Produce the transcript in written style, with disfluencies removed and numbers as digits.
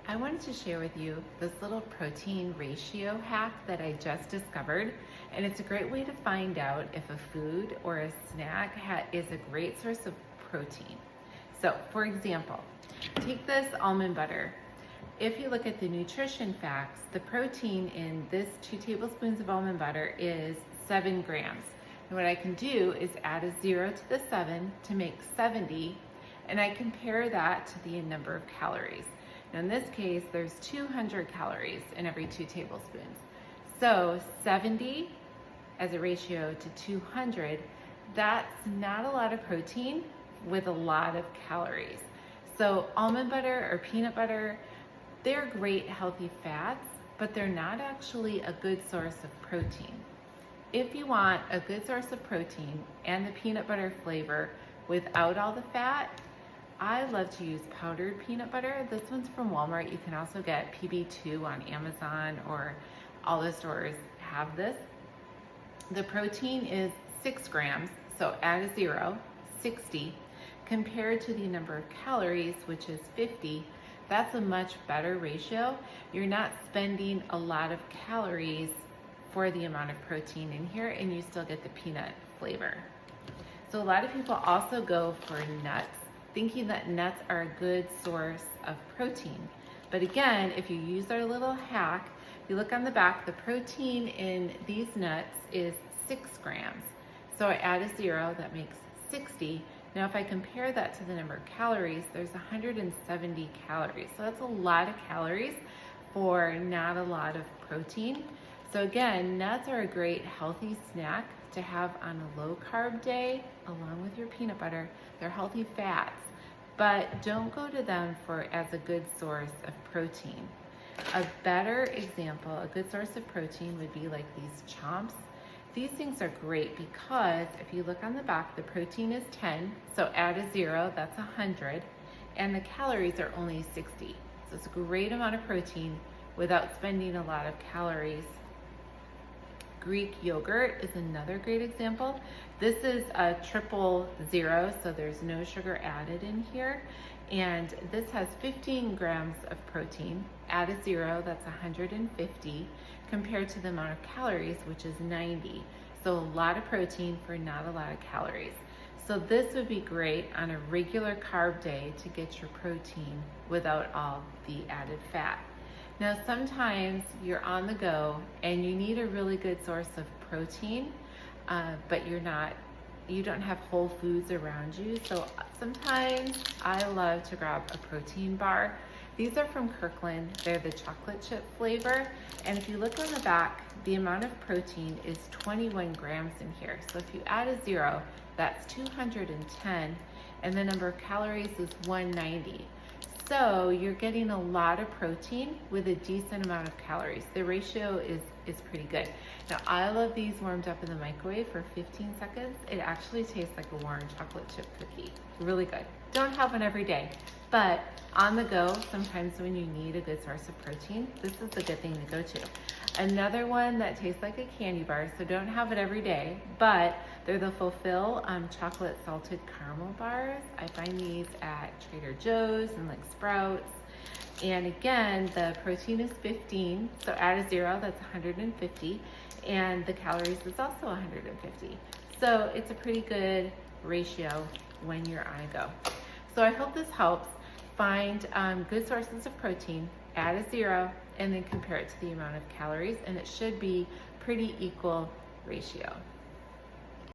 I wanted to share with you this little protein ratio hack that I just discovered, and it's a great way to find out if a food or a snack is a great source of protein. So, for example, take this almond butter. If you look at the nutrition facts, the protein in this 2 tablespoons of almond butter is 7 grams. And what I can do is add a 0 to the 7 to make 70, and I compare that to the number of calories. Now in this case, there's 200 calories in every 2 tablespoons. So 70 as a ratio to 200, that's not a lot of protein with a lot of calories. So almond butter or peanut butter, they're great healthy fats, but they're not actually a good source of protein. If you want a good source of protein and the peanut butter flavor without all the fat, I love to use powdered peanut butter. This one's from Walmart. You can also get PB2 on Amazon, or all the stores have this. The protein is 6 grams, so add a 0, 60, compared to the number of calories, which is 50. That's a much better ratio. You're not spending a lot of calories for the amount of protein in here, and you still get the peanut flavor. So a lot of people also go for nuts, thinking that nuts are a good source of protein. But again, if you use our little hack, you look on the back, the protein in these nuts is 6 grams. So I add a 0, that makes 60. Now if I compare that to the number of calories, there's 170 calories. So that's a lot of calories for not a lot of protein. So again, nuts are a great healthy snack to have on a low carb day along with your peanut butter. They're healthy fats, but don't go to them as a good source of protein. A better example, a good source of protein would be like these chomps. These things are great because if you look on the back, the protein is 10, so add a 0, that's 100, and the calories are only 60. So it's a great amount of protein without spending a lot of calories. Greek yogurt is another great example. This is a 000, so there's no sugar added in here. And this has 15 grams of protein. Add a 0, that's 150, compared to the amount of calories, which is 90. So a lot of protein for not a lot of calories. So this would be great on a regular carb day to get your protein without all the added fat. Now, sometimes you're on the go and you need a really good source of protein, but you don't have Whole Foods around you. So sometimes I love to grab a protein bar. These are from Kirkland. They're the chocolate chip flavor. And if you look on the back, the amount of protein is 21 grams in here. So if you add a 0, that's 210, and the number of calories is 190. So you're getting a lot of protein with a decent amount of calories. The ratio is pretty good. Now I love these warmed up in the microwave for 15 seconds. It actually tastes like a warm chocolate chip cookie. Really good. Don't have one every day, but on the go, sometimes when you need a good source of protein, this is a good thing to go to. Another one that tastes like a candy bar, so don't have it every day, but they're the Fulfill chocolate salted caramel bars. I find these at Trader Joe's and like Sprouts. And again, the protein is 15, so add a 0, that's 150, and the calories is also 150. So it's a pretty good ratio when you're on a go. So I hope this helps. Find good sources of protein, add a 0, and then compare it to the amount of calories, and it should be pretty equal ratio.